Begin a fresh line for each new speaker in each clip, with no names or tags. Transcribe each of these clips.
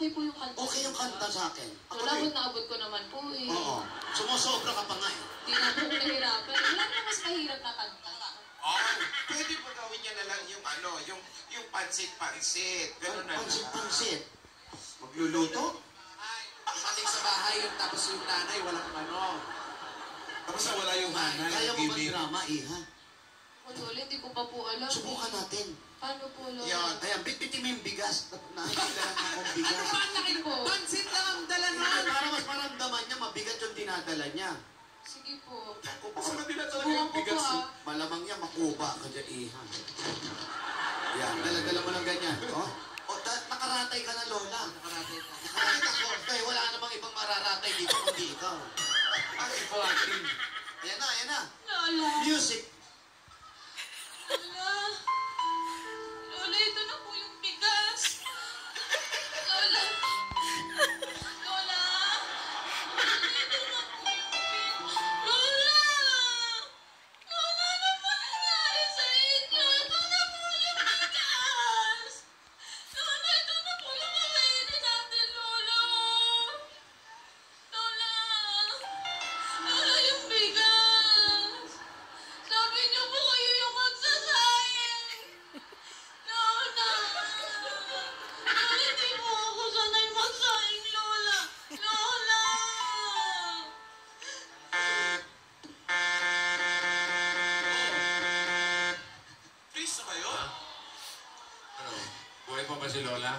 okay po yung kanta.
Okay yung kanta sa akin.
Lola, naabot ko naman po eh.
Oo. Sumusobra ka pa nga eh.
Hindi na po nahirapan. Wala na mas mahirap na kanta.
Oh, pwede mo gawin niya na lang yung yung pansit-pansit. Ganun na lang.
Pansit-pansit. Magluluto?
Pagdating sa bahay, tapos yung nanay, walang Tapos wala yung nanay.
Kaya mo ba drama, Iha?
Lola, hindi ko pa po alam.
Subukan natin.
Paano po, Lola?
Yan. Ayan, bitbitin mo yung bigas. Nakikita lang akong bigas.
Sige po.
Pansit lang ang dala nun.
Para mas maramdaman niya, mabigat yung dinadala niya.
Sige po.
Basta madila talaga
Subukan
yung
ko po
bigas.
Malamang niya, makuba ka dyan, Iha. Yan, dala-dala mo lang ganyan. O, nakaratay ka na, Lola. Nakaratay ka. Nakaratay ako. Dahil wala namang ibang mararatay dito kundi ikaw.
Ang ikaw-acting.
Ayan na, ayan na.
Lola.
Music.
Lola. Lola, ito na po yung bigas. Lola. Lola. Ito na po yung bigas. Lola. Lola, ano po nangyari sa inyo? Ito na po yung bigas. Lola, ito na po yung kakainin natin, Lola. Lola. Lola, yung bigas. Sabi niyo po kayo yung magsasayang. Lola. Lola, hindi po ako sanay magsayang, Lola. Lola.
Please na kayo?
Ano? Buhay pa ba si Lola?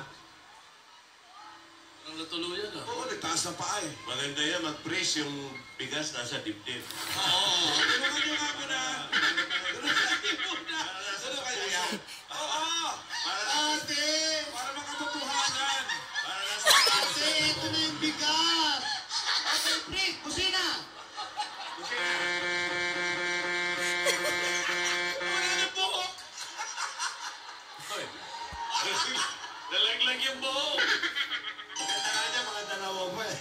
Anong natuluyan ah?
Oo, nagtaas ng paa eh.
Maganda yan, mag-praise yung bigas nasa dibdib.
Oo. Tulungan niyo nga muna. Tulungan niyo muna. Ano kaya yan? Oo.
Ate!
Para makatotohanan.
Para nasa
Ate, ito na yung bigas! Okay, Prick, kusina!
Wala na buhok.
Hoy! Nalaglag yung buhok!
Maganda nga niya, mga dalawa pa eh.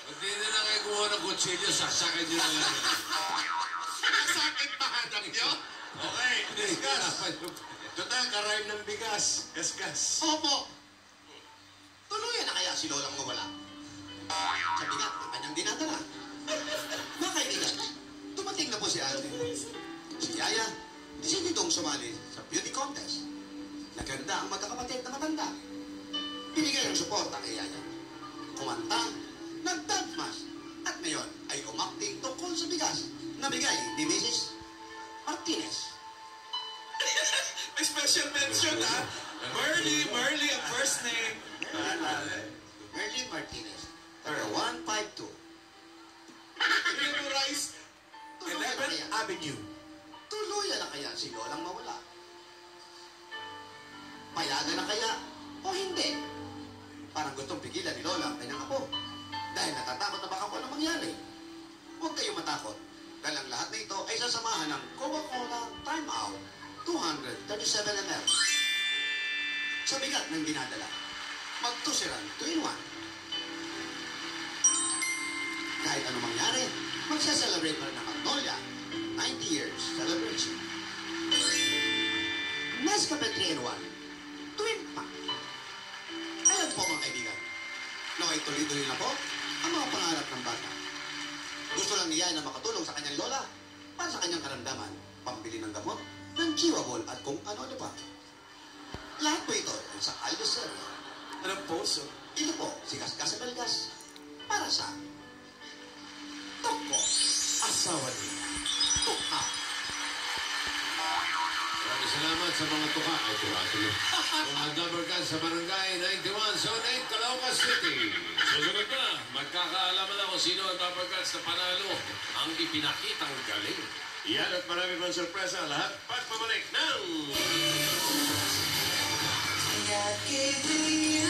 Hindi na lang kayo kuha ng kutsilyo, sasakay nyo na lang.
Sakit ba hanap niyo?
Okay, discuss.
Discuss!
Total, karaim ng bigas. Gasgas.
Opo! Tuluyan na kaya si Lolang mawala? Sa bigat ng kanyang dinadala. Mga kaibigan, dumating na po si ate. Si Yaya, desididong sumali sa beauty contest. Naganda ang magkakapatid na matanda. Binigay ang suporta kay Yaya. Kumanta, nagdagmas, at ngayon ay umakting tungkol sa bigas na bigay ni Mrs. Martinez.
May special mention ha. Merly ang first name.
Merlin Martinez, Tara 152.
Memorize
Tuluyan na
11th
kaya?
Avenue.
Tuluyan na kaya si Lolang mawala? Payagan na kaya o hindi? Parang gustong pigilan ni Lola ang kanyang apo. Dahil natatakot na baka kung ano mangyari. Huwag kayong matakot. Dahil ang lahat na ito ay sasamahan ng Coca-Cola Time Out 237 ml. Sa bigat ng dinadala, magtusiran 2-in-1. Kahit ano mangyari, magsa-celebrate pa rin ng Magnolia 90 years celebration. Nescafe 3-in-1, Twin Pack. Ayan po mga kaibigan. Nakituloy-tuloy na po ang mga pangarap ng bata. Gusto lang niya na makatulong sa kanyang lola para sa kanyang karamdaman, pambili ng gamot, ng chewable at kung ano-ano pa. Lahat po ito ay sa Aldo Serra.
Anong poso?
Ito po si Gasgas Belgas para sa Toko Asawa ni Tuka.
Maraming salamat sa mga tuka. Ay, tuka-tuloy. Mga Dabarkan sa Barangay 91, Zone 8, Caloocan City. Susunod na, magkakaalaman na kung sino ang Dabarkan sa panalo ang ipinakitang galing.
Yan at marami pang sorpresa. Lahat pagpabalik ng...
God gave me